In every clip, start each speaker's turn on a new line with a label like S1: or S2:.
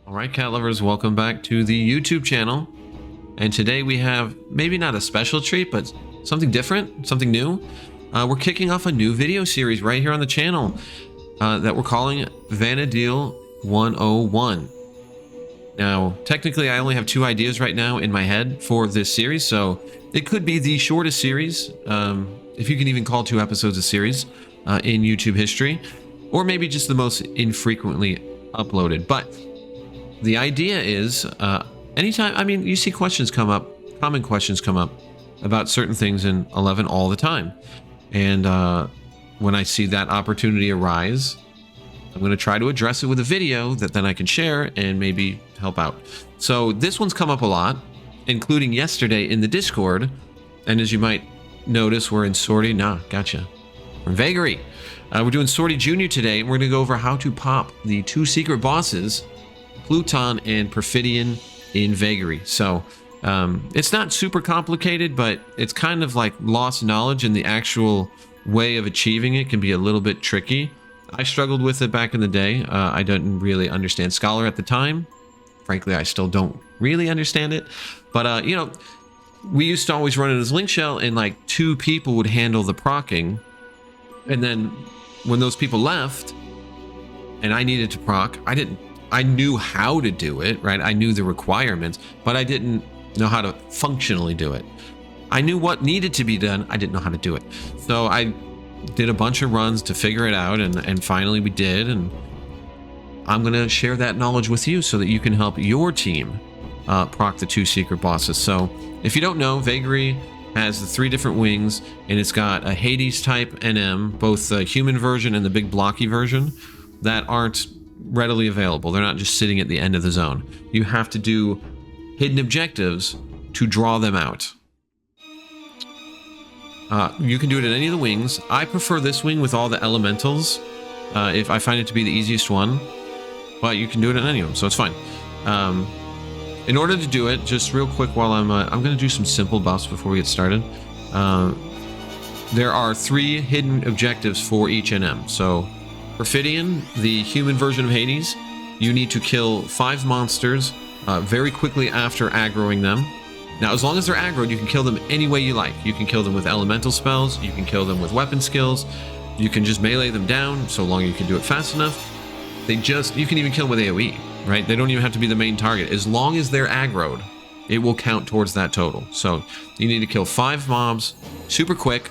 S1: All right, cat lovers, welcome back to the YouTube channel. And today we have maybe not a special treat, but something different, something new. We're kicking off a new video series right here on the channel that we're calling Vana'diel 101. Now, technically, I only have 2 ideas right now in my head for this series, so it could be the shortest series, if you can even call 2 episodes a series in YouTube history, or maybe just the most infrequently uploaded. But the idea is, anytime, I mean, you see questions come up, common questions come up about certain things in 11 all the time. And when I see that opportunity arise, I'm going to try to address it with a video that then I can share and maybe help out. So this one's come up a lot, including yesterday in the Discord. And as you might notice, we're in Sortie. Gotcha. We're in Vagary. We're doing Sortie Junior today, and we're going to go over how to pop the 2 secret bosses, Pluton and Perfidion, in Vagary. So it's not super complicated, but it's kind of like lost knowledge, and the actual way of achieving it can be a little bit tricky. I struggled with it back in the day. I didn't really understand Scholar at the time. Frankly, I still don't really understand it. But, you know, we used to always run it as Link Shell, and like 2 people would handle the procking. And then when those people left and I needed to proc, I knew how to do it, right? I knew the requirements, but I didn't know how to functionally do it. I knew what needed to be done. I didn't know how to do it. So I did a bunch of runs to figure it out, and finally we did. And I'm going to share that knowledge with you so that you can help your team proc the 2 secret bosses. So if you don't know, Vagary has the 3 different wings, and it's got a Hades type NM, both the human version and the big blocky version, that aren't readily available. They're not just sitting at the end of the zone. You have to do hidden objectives to draw them out. You can do it at any of the wings. I prefer this wing with all the elementals, if I find it to be the easiest one, but you can do it at any of them, so it's fine. In order to do it, just real quick while I'm going to do some simple buffs before we get started. There are 3 hidden objectives for each NM. So Perfidion, the human version of Hades, you need to kill 5 monsters very quickly after aggroing them. Now, as long as they're aggroed, you can kill them any way you like. You can kill them with elemental spells, you can kill them with weapon skills, you can just melee them down, so long you can do it fast enough. You can even kill them with AoE, right? They don't even have to be the main target. As long as they're aggroed, it will count towards that total. So you need to kill 5 mobs super quick.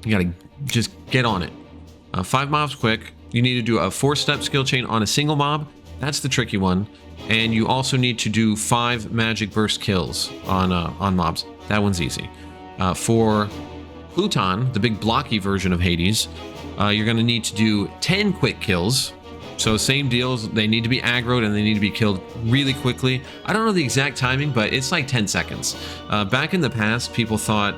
S1: You gotta just get on it. 5 mobs quick. You need to do a 4-step skill chain on a single mob. That's the tricky one. And you also need to do 5 magic burst kills on mobs. That one's easy. For Pluton, the big blocky version of Hades, you're going to need to do 10 quick kills. So same deals. They need to be aggroed and they need to be killed really quickly. I don't know the exact timing, but it's like 10 seconds. Back in the past, people thought,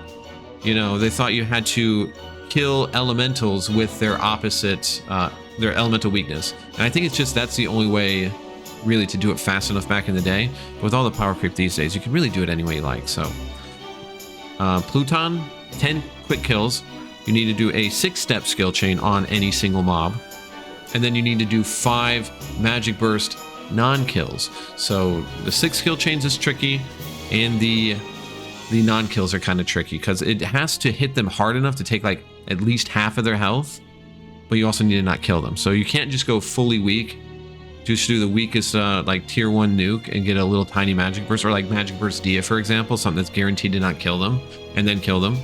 S1: you know, they thought you had to kill elementals with their opposite, their elemental weakness. And I think it's just that's the only way really to do it fast enough back in the day. But with all the power creep these days, you can really do it any way you like. So Pluton, 10 quick kills. You need to do a 6-step skill chain on any single mob. And then you need to do 5 magic burst non-kills. So the 6 skill chains is tricky, and the non-kills are kind of tricky because it has to hit them hard enough to take like at least half of their health, but you also need to not kill them. So you can't just go fully weak. Just do the weakest like tier 1 nuke and get a little tiny magic burst, or like magic burst Dia, for example, something that's guaranteed to not kill them, and then kill them.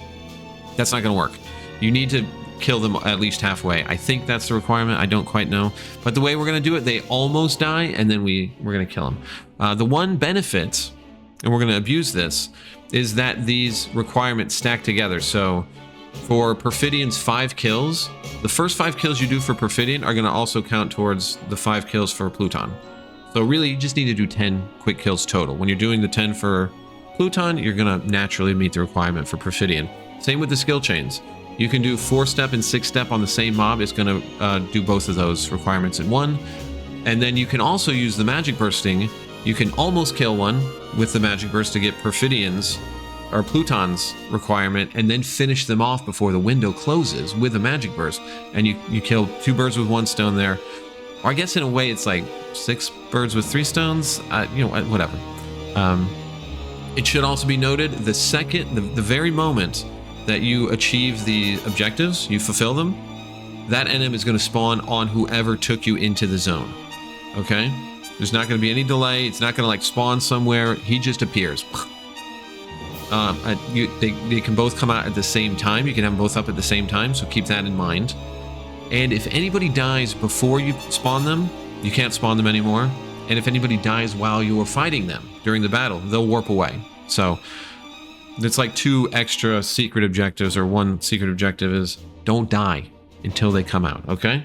S1: That's not going to work. You need to kill them at least halfway. I think that's the requirement. I don't quite know. But the way we're going to do it, they almost die, and then we're going to kill them. The one benefit, and we're going to abuse this, is that these requirements stack together. So for Perfidion's 5 kills, the first 5 kills you do for Perfidion are going to also count towards the 5 kills for Pluton. So really, you just need to do 10 quick kills total. When you're doing the 10 for Pluton, you're going to naturally meet the requirement for Perfidion. Same with the skill chains. You can do 4-step and 6-step on the same mob. It's going to do both of those requirements in one. And then you can also use the magic bursting. You can almost kill one with the magic burst to get Perfidion's or Pluton's requirement, and then finish them off before the window closes with a magic burst. And you kill 2 birds with 1 stone there. Or I guess in a way it's like 6 birds with 3 stones. You know, whatever. It should also be noted, the very moment that you achieve the objectives, you fulfill them, that NM is going to spawn on whoever took you into the zone. Okay? There's not going to be any delay. It's not going to like spawn somewhere. He just appears. They can both come out at the same time. You can have them both up at the same time, so keep that in mind. And if anybody dies before you spawn them, you can't spawn them anymore. And if anybody dies while you are fighting them during the battle, they'll warp away. So it's like 2 extra secret objectives, or 1 secret objective is don't die until they come out, okay?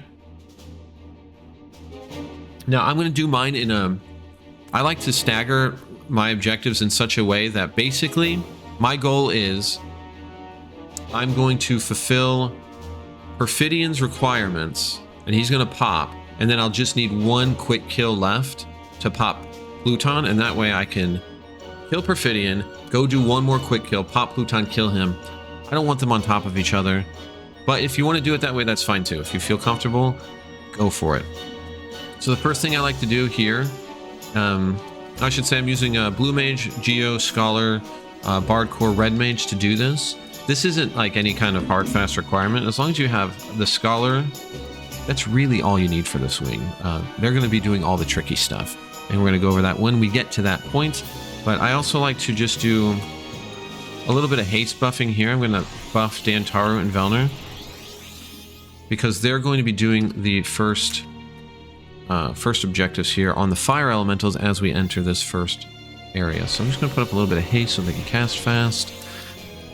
S1: Now I'm going to do mine in I like to stagger my objectives in such a way that basically my goal is I'm going to fulfill Perfidian's requirements, and he's going to pop, and then I'll just need 1 quick kill left to pop Pluton, and that way I can kill Perfidian, go do 1 more quick kill, pop Pluton, kill him. I don't want them on top of each other, but if you want to do it that way, that's fine too. If you feel comfortable, go for it. So the first thing I like to do here, I should say I'm using a Blue Mage, Geo, Scholar, Bard Core, Red Mage to do this. This isn't like any kind of hard, fast requirement. As long as you have the Scholar, that's really all you need for this wing. They're going to be doing all the tricky stuff, and we're going to go over that when we get to that point. But I also like to just do a little bit of haste buffing here. I'm going to buff Dantaru and Velner, because they're going to be doing the first objectives here on the fire elementals as we enter this first area. So I'm just going to put up a little bit of haste so they can cast fast.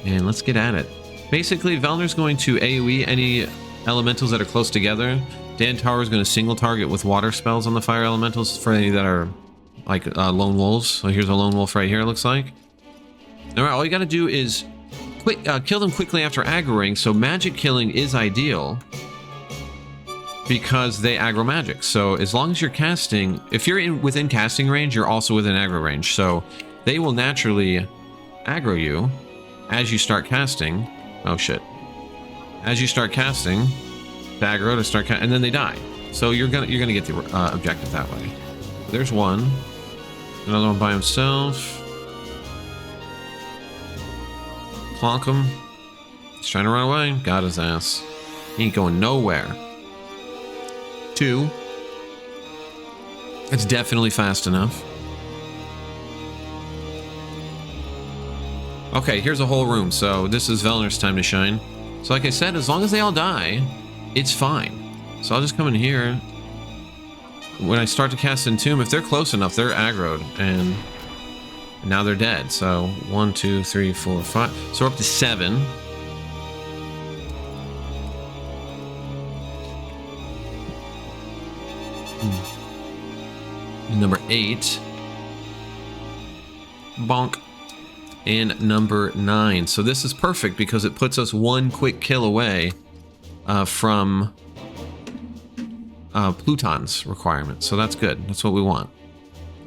S1: And let's get at it. Basically, Velner's going to AoE any elementals that are close together. Dantaru is going to single target with water spells on the fire elementals for any that are like lone wolves. So here's a lone wolf right here, it looks like. Alright, all you got to do is kill them quickly after aggroing. So magic killing is ideal, because they aggro magic. So as long as you're casting, if you're within casting range, you're also within aggro range. So they will naturally aggro you as you start casting. Oh shit. As you start casting, to aggro to start and then they die. So you're gonna get the objective that way. There's one. Another one by himself. Plonk him. He's trying to run away. Got his ass. He ain't going nowhere. 2. It's definitely fast enough. Okay, here's a whole room. So this is Velner's time to shine. So like I said, as long as they all die, it's fine. So I'll just come in here. When I start to cast Entomb, if they're close enough, they're aggroed, and now they're dead. So 1, 2, 3, 4, 5. So we're up to 7. Number 8. Bonk. And number 9. So this is perfect because it puts us 1 quick kill away from Pluton's requirement. So that's good. That's what we want.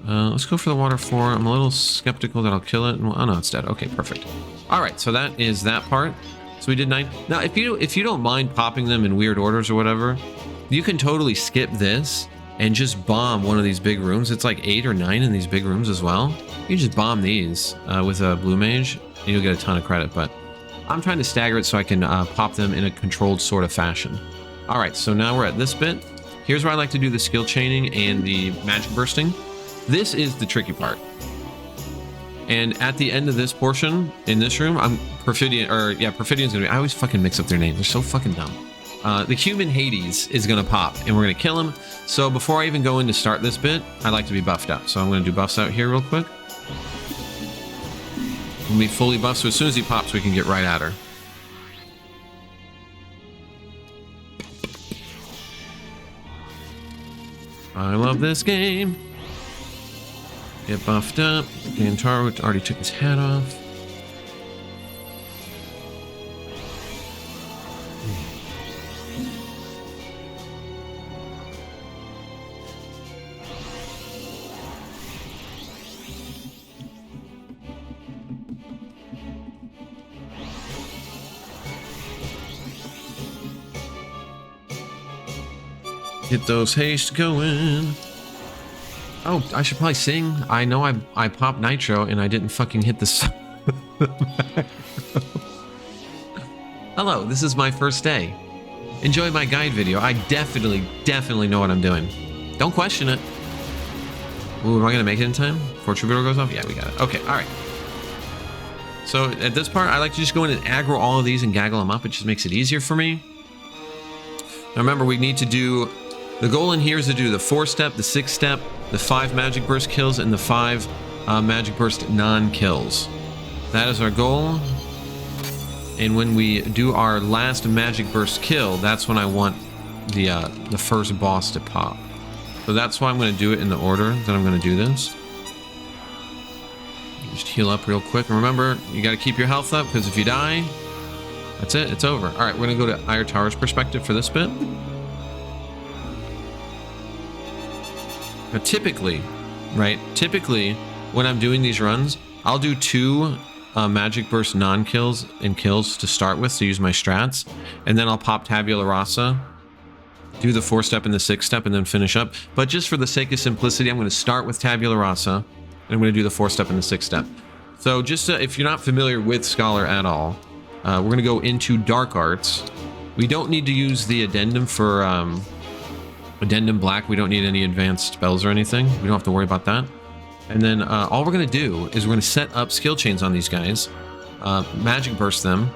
S1: Let's go for the water 4. I'm a little skeptical that I'll kill it. Oh no, it's dead. Okay, perfect. All right, so that is that part. So we did 9. Now, if you don't mind popping them in weird orders or whatever, you can totally skip this and just bomb one of these big rooms. It's like 8 or 9 in these big rooms as well. You just bomb these with a Blue Mage, and you'll get a ton of credit. But I'm trying to stagger it so I can pop them in a controlled sort of fashion. All right, so now we're at this bit. Here's where I like to do the skill chaining and the magic bursting. This is the tricky part. And at the end of this portion, in this room, Perfidian's gonna be, I always fucking mix up their names. They're so fucking dumb. The human Hades is gonna pop, and we're gonna kill him. So before I even go in to start this bit, I like to be buffed up. So I'm gonna do buffs out here real quick. We'll be fully buffed, so as soon as he pops, we can get right at her. I love this game. Get buffed up. Dantaru already took his hat off. Get those haste going. Oh, I should probably sing. I know I popped nitro and I didn't fucking hit this. Hello, this is my first day. Enjoy my guide video. I definitely know what I'm doing. Don't question it. Ooh, am I gonna make it in time before Troubadour goes off? Yeah, we got it. Okay, all right. So at this part, I like to just go in and aggro all of these and gaggle them up. It just makes it easier for me. Now remember, we need to do, the goal in here is to do the 4-step, the 6-step, the 5 magic burst kills, and the 5 magic burst non-kills. That is our goal. And when we do our last magic burst kill, that's when I want the first boss to pop. So that's why I'm going to do it in the order that I'm going to do this. Just heal up real quick. And remember, you got to keep your health up, because if you die, that's it. It's over. All right, we're going to go to Ire Tower's perspective for this bit. Now, typically, right? Typically, when I'm doing these runs, I'll do 2 magic burst non-kills and kills to start with to use my strats, and then I'll pop Tabula Rasa, do the 4-step and the 6-step, and then finish up. But just for the sake of simplicity, I'm going to start with Tabula Rasa, and I'm going to do the 4-step and the 6-step. So just if you're not familiar with Scholar at all, we're going to go into Dark Arts. We don't need to use the addendum for Addendum Black. We don't need any advanced spells or anything. We don't have to worry about that. And then all we're going to do is we're going to set up skill chains on these guys, magic burst them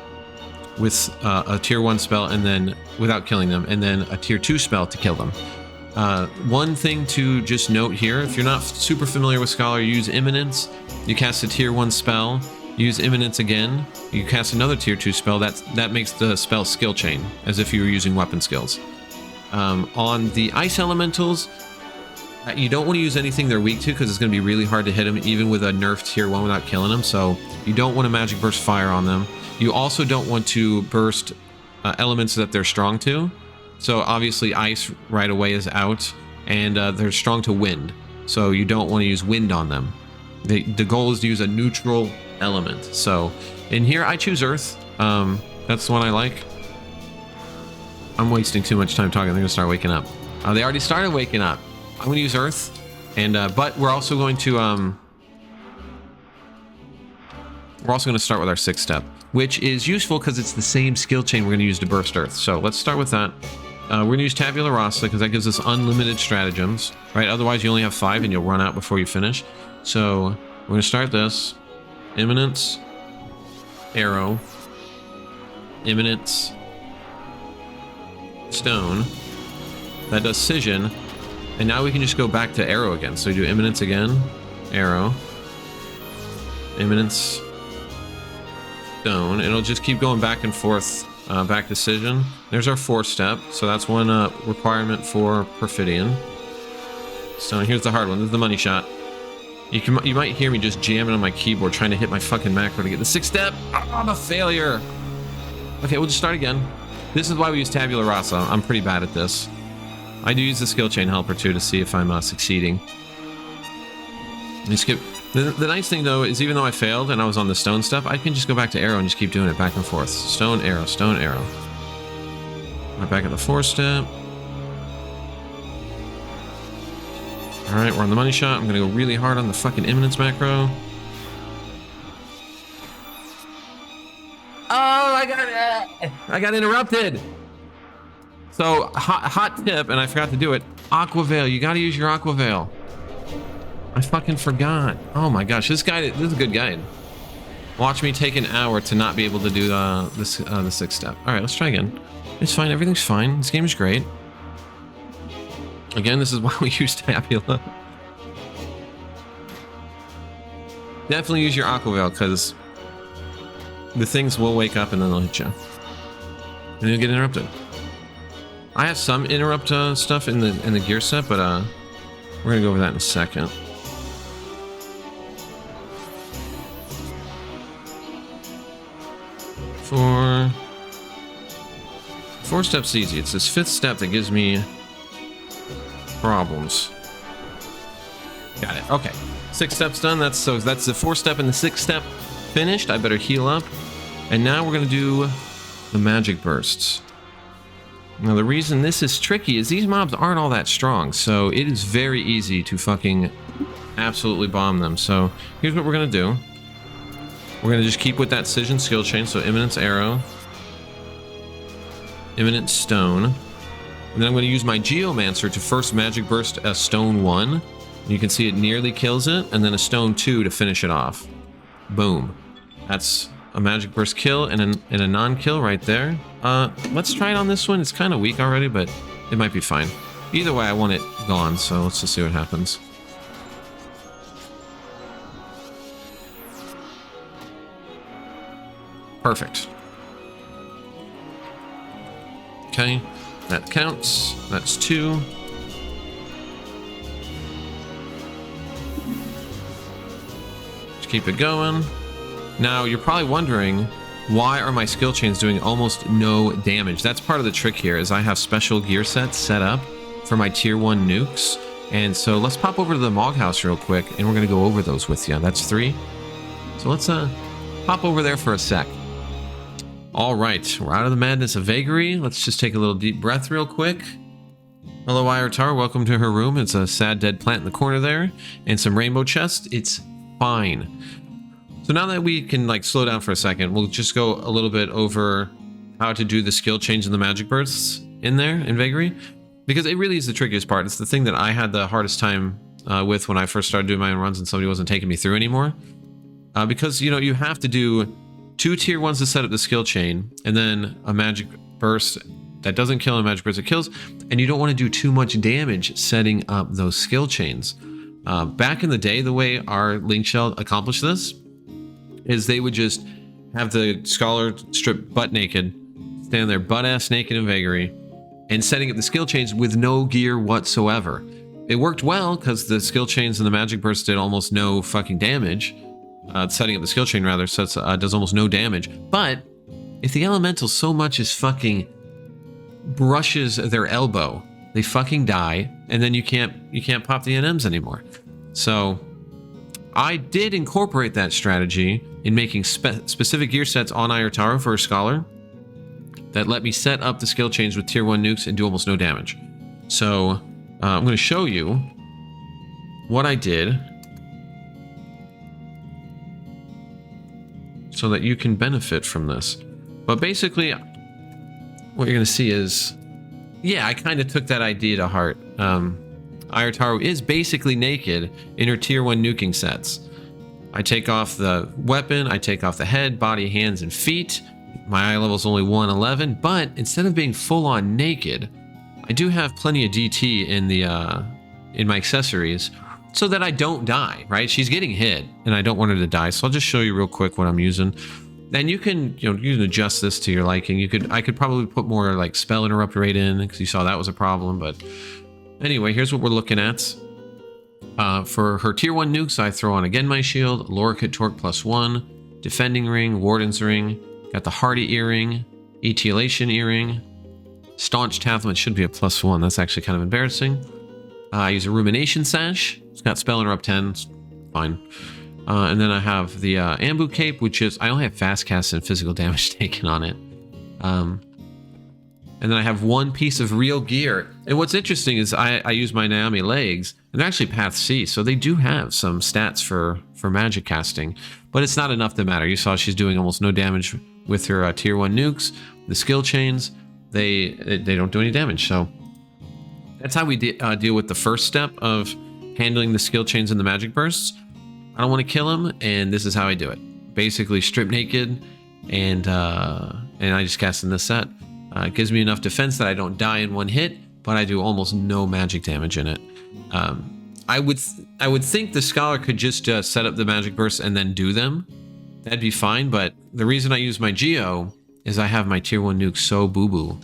S1: with a tier 1 spell, and then without killing them, and then a tier 2 spell to kill them. One thing to just note here, if you're not super familiar with Scholar, use Imminence. You cast a tier 1 spell, use Imminence again, you cast another tier 2 spell, that makes the spell skill chain, as if you were using weapon skills. On the ice elementals, you don't want to use anything they're weak to, because it's going to be really hard to hit them even with a nerfed tier 1 without killing them. So you don't want to magic burst fire on them. You also don't want to burst elements that they're strong to. So obviously ice right away is out, and they're strong to wind. So you don't want to use wind on them. The goal is to use a neutral element. So in here I choose earth. That's the one I like. I'm wasting too much time talking. They're going to start waking up. They already started waking up. I'm going to use earth, and but we're also going to start with our 6-step, which is useful because it's the same skill chain we're going to use to burst earth. So let's start with that. We're going to use Tabula Rasa because that gives us unlimited stratagems, right? Otherwise you only have 5 and you'll run out before you finish. So we're going to start this. Imminence, arrow, Imminence, stone. That does Scission. And now we can just go back to arrow again. So we do Imminence again, arrow, Imminence, stone. It'll just keep going back and forth, back to Scission. There's our 4-step. So that's one requirement for Perfidion. Stone. Here's the hard one. This is the money shot. You might hear me just jamming on my keyboard trying to hit my fucking macro to get the 6-step. Oh, I'm a failure. Okay, we'll just start again. This is why we use Tabula Rasa. I'm pretty bad at this. I do use the skill chain helper too to see if I'm succeeding. You skip. The nice thing though is even though I failed and I was on the stone step, I can just go back to arrow and just keep doing it back and forth. Stone, arrow, stone, arrow. Right back at the 4-step. Alright, we're on the money shot. I'm gonna go really hard on the fucking Imminence macro. Oh, I got interrupted. So, hot tip, and I forgot to do it. Aqua Veil, you gotta use your Aqua Veil. I fucking forgot. Oh my gosh, this is a good guide. Watch me take an hour to not be able to do the 6-step. All right, let's try again. It's fine, everything's fine. This game is great. Again, this is why we use Tabula. Definitely use your Aqua Veil, because the things will wake up and then they'll hit you. And you'll get interrupted. I have some interrupt stuff in the gear set, but we're gonna go over that in a second. Four steps easy. It's this 5th step that gives me problems. Got it. Okay, 6 steps done. That's the 4-step and the 6-step finished. I better heal up. And now we're gonna do the magic bursts. Now, the reason this is tricky is these mobs aren't all that strong, so it is very easy to fucking absolutely bomb them. So here's what we're going to do. We're going to just keep with that Cision skill chain, so Imminence Arrow, Imminent Stone, and then I'm going to use my Geomancer to first Magic Burst a Stone 1. You can see it nearly kills it, and then a Stone 2 to finish it off. Boom. That's a Magic Burst kill and a non-kill right there. Let's try it on this one. It's kind of weak already, but it might be fine. Either way, I want it gone, so let's just see what happens. Perfect. Okay, that counts. That's 2. Just keep it going. Now, you're probably wondering, why are my skill chains doing almost no damage? That's part of the trick here, is I have special gear sets set up for my tier 1 nukes. And so let's pop over to the Mog House real quick, and we're going to go over those with you. That's 3. So let's pop over there for a sec. All right, we're out of the madness of Vagary. Let's just take a little deep breath real quick. Hello, Iratar. Welcome to her room. It's a sad dead plant in the corner there, and some rainbow chests. It's fine. So now that we can like slow down for a second, we'll just go a little bit over how to do the skill change and the magic bursts in there in Vagary, because it really is the trickiest part. It's the thing that I had the hardest time with when I first started doing my own runs and somebody wasn't taking me through anymore. Because, you know, you have to do 2 tier 1s to set up the skill chain, and then a magic burst that doesn't kill and a magic burst that kills, and you don't want to do too much damage setting up those skill chains. Back in the day, the way our Link Shell accomplished this is they would just have the Scholar strip butt naked, stand there butt ass naked in Vagary, and setting up the skill chains with no gear whatsoever. It worked well because the skill chains and the magic burst did almost no fucking damage. Setting up the skill chain rather does almost no damage. But if the elemental so much as fucking brushes their elbow, they fucking die, and then you can't pop the NMs anymore. So I did incorporate that strategy in making specific gear sets on Iratar for a Scholar that let me set up the skill chains with tier 1 nukes and do almost no damage. So I'm going to show you what I did so that you can benefit from this. But basically, what you're going to see is, yeah, I kind of took that idea to heart. Iratar is basically naked in her tier 1 nuking sets. I take off the weapon, I take off the head, body, hands, and feet. My eye level is only 111, but instead of being full-on naked, I do have plenty of DT in my accessories so that I don't die, right? She's getting hit, and I don't want her to die, so I'll just show you real quick what I'm using. And you can adjust this to your liking. I could probably put more like spell interrupt rate in, because you saw that was a problem, but anyway, here's what we're looking at. For her tier 1 nukes, I throw on again my shield, Lorikit Torque +1, Defending Ring, Warden's Ring, got the Hardy Earring, Etiolation Earring, Staunch Tathman should be a +1, that's actually kind of embarrassing. I use a Rumination Sash, it's got Spell Interrupt 10, it's fine. And then I have the Ambu Cape, which is, I only have fast cast and physical damage taken on it. And then I have 1 piece of real gear. And what's interesting is I use my Naomi legs, and they're actually Path C, so they do have some stats for magic casting, but it's not enough to matter. You saw she's doing almost no damage with her tier 1 nukes. The skill chains, they don't do any damage. So that's how we deal with the first step of handling the skill chains and the magic bursts. I don't want to kill him, and this is how I do it. Basically strip naked, and I just cast in this set. It gives me enough defense that I don't die in 1 hit, but I do almost no magic damage in it. I would think the Scholar could just set up the magic bursts and then do them. That'd be fine, but the reason I use my Geo is I have my tier 1 nukes so boo-boo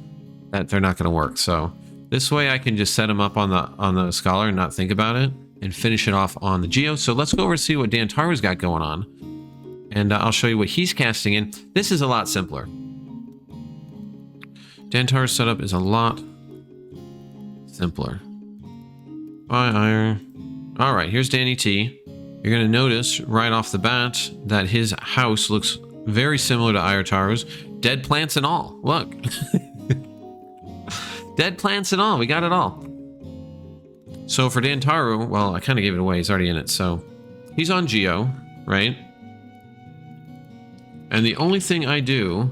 S1: that they're not going to work. So this way I can just set them up on the Scholar and not think about it and finish it off on the Geo. So let's go over and see what Dantaru's got going on. And I'll show you what he's casting in. This is a lot simpler. Dantaru's setup is a lot simpler. All right, here's Danny T. You're going to notice right off the bat that his house looks very similar to Iratar's. Dead plants and all. Look. Dead plants and all. We got it all. So for Dantaru, well, I kind of gave it away. He's already in it. So he's on Geo, right? And the only thing I do,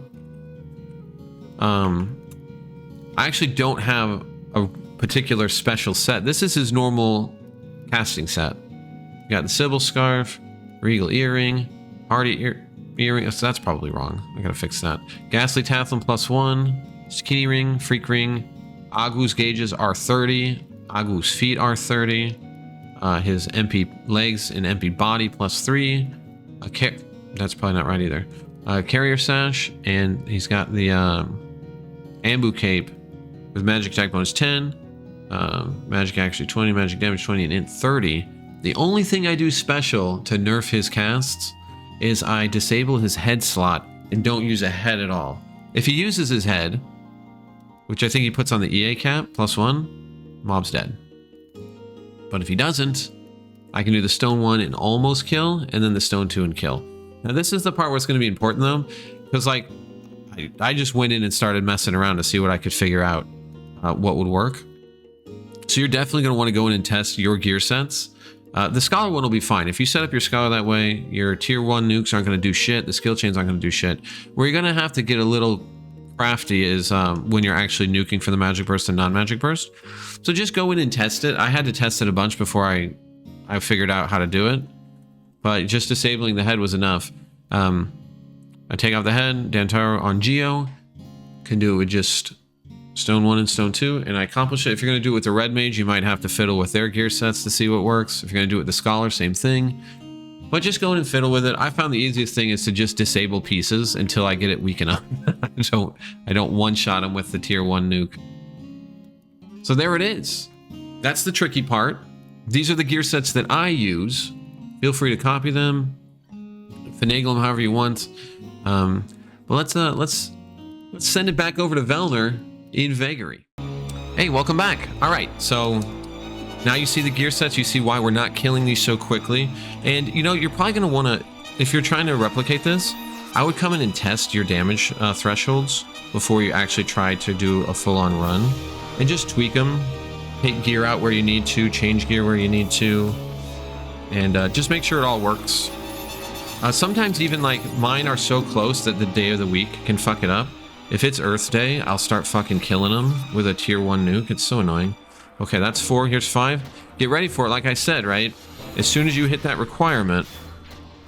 S1: I actually don't have a particular special set. This is his normal casting set. You got the Sybil Scarf, Regal Earring, Hardy Earring. So that's probably wrong. I gotta fix that. Ghastly Tathlon +1, Skinny Ring, Freak Ring. Agu's gauges are 30. Agu's feet are 30. His MP legs and MP body +3. That's probably not right either. Carrier sash, and he's got the Ambu cape with magic attack bonus 10, magic accuracy 20, magic damage 20, and int 30. The only thing I do special to nerf his casts is I disable his head slot and don't use a head at all. If he uses his head, which I think he puts on the EA cap +1, mob's dead. But if he doesn't, I can do the stone 1 and almost kill, and then the stone 2 and kill. Now this is the part where it's going to be important though, because like I just went in and started messing around to see what I could figure out, what would work. So you're definitely going to want to go in and test your gear sets. The Scholar one will be fine. If you set up your Scholar that way, your tier 1 nukes aren't going to do shit. The skill chains aren't going to do shit. Where you're going to have to get a little crafty is when you're actually nuking for the magic burst and non-magic burst. So just go in and test it. I had to test it a bunch before I figured out how to do it. But just disabling the head was enough. I take off the head, Dantaru on Geo, can do it with just stone 1 and stone 2, and I accomplish it. If you're going to do it with the red mage, you might have to fiddle with their gear sets to see what works. If you're going to do it with the Scholar, same thing. But just go in and fiddle with it. I found the easiest thing is to just disable pieces until I get it weak enough. I don't one-shot them with the tier 1 nuke. So there it is. That's the tricky part. These are the gear sets that I use. Feel free to copy them, finagle them however you want. But let's send it back over to Velner in Vagary. Hey, welcome back. All right, so now you see the gear sets. You see why we're not killing these so quickly. And you know, you're probably going to want to, if you're trying to replicate this, I would come in and test your damage thresholds before you actually try to do a full-on run, and just tweak them. Take gear out where you need to, change gear where you need to, and just make sure it all works. Sometimes even like mine are so close that the day of the week can fuck it up. If it's Earth Day, I'll start fucking killing them with a tier 1 nuke. It's so annoying. Okay, that's 4. Here's 5. Get ready for it. Like I said, right? As soon as you hit that requirement,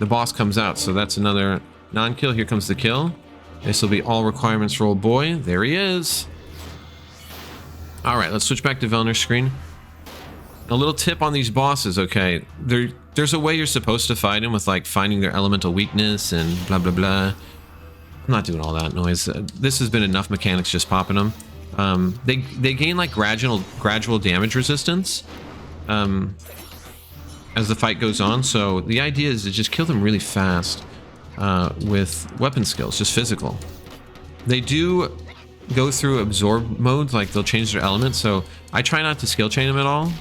S1: the boss comes out. So that's another non-kill. Here comes the kill. This will be all requirements for old boy. There he is. All right, let's switch back to Velner's screen. A little tip on these bosses, okay? There's a way you're supposed to fight them with like finding their elemental weakness and blah, blah, blah. I'm not doing all that noise. This has been enough mechanics just popping them. They gain like gradual damage resistance as the fight goes on. So the idea is to just kill them really fast with weapon skills, just physical. They do go through absorb modes, like they'll change their element. So I try not to skill chain them at all.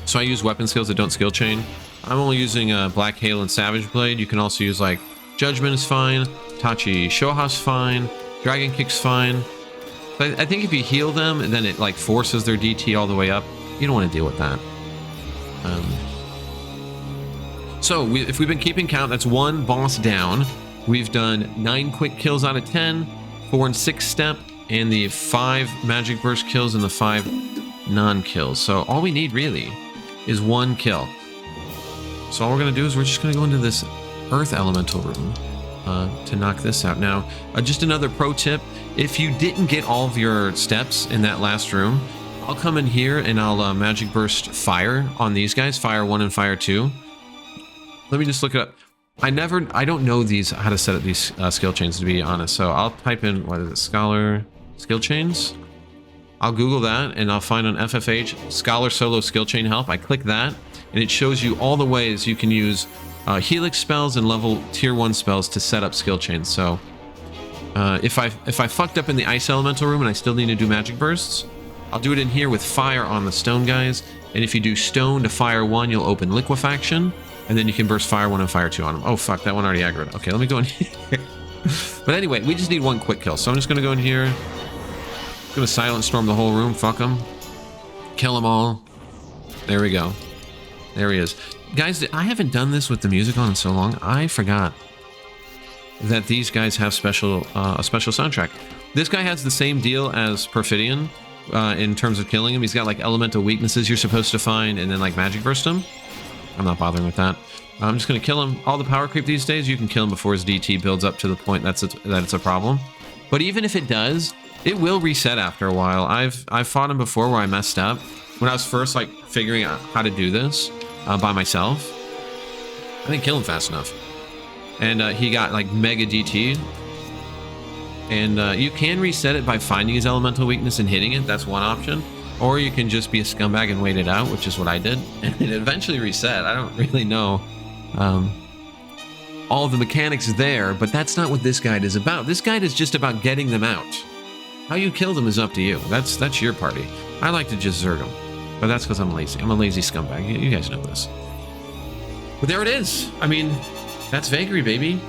S1: So I use weapon skills that don't skill chain. I'm only using Black Hail and Savage Blade. You can also use like Judgment is fine, Tachi Shoha's fine, Dragon Kick's fine. But I think if you heal them and then it like forces their DT all the way up, you don't want to deal with that. So if we've been keeping count, that's 1 boss down. We've done 9 quick kills out of 10, 4 and 6 step, and the 5 magic burst kills and the 5 non-kills. So all we need really is 1 kill. So all we're going to do is we're just going to go into this Earth Elemental room to knock this out. Now, just another pro tip. If you didn't get all of your steps in that last room, I'll come in here and I'll magic burst fire on these guys. Fire 1 and fire 2. Let me just look it up. I don't know how to set up these skill chains, to be honest. So I'll type in, what is it, Scholar skill chains? I'll Google that and I'll find on FFH Scholar Solo Skill Chain Help. I click that and it shows you all the ways you can use Helix spells and level tier 1 spells to set up skill chains. So if I fucked up in the Ice Elemental room and I still need to do magic bursts, I'll do it in here with fire on the stone guys. And if you do stone to fire 1, you'll open liquefaction, and then you can burst fire 1 and fire 2 on them. Oh fuck, that one already aggroed. Okay, let me go in here. But anyway, we just need 1 quick kill. So I'm just gonna go in here. gonna silent storm the whole room. Fuck them. Kill them all. There we go. There he is. Guys, I haven't done this with the music on in so long. I forgot that these guys have a special soundtrack. This guy has the same deal as Perfidion in terms of killing him. He's got like elemental weaknesses you're supposed to find and then like magic burst him. I'm not bothering with that. I'm just going to kill him. All the power creep these days, you can kill him before his DT builds up to the point that it's a problem. But even if it does, it will reset after a while. I've fought him before where I messed up. When I was first like figuring out how to do this by myself, I didn't kill him fast enough. And he got like mega DT. And you can reset it by finding his elemental weakness and hitting it. That's one option. Or you can just be a scumbag and wait it out, which is what I did. And it eventually reset. I don't really know all the mechanics there, but that's not what this guide is about. This guide is just about getting them out. How you kill them is up to you. That's your party. I like to just zerg them. But that's because I'm lazy. I'm a lazy scumbag. You guys know this. But there it is. I mean, that's Vagary, baby.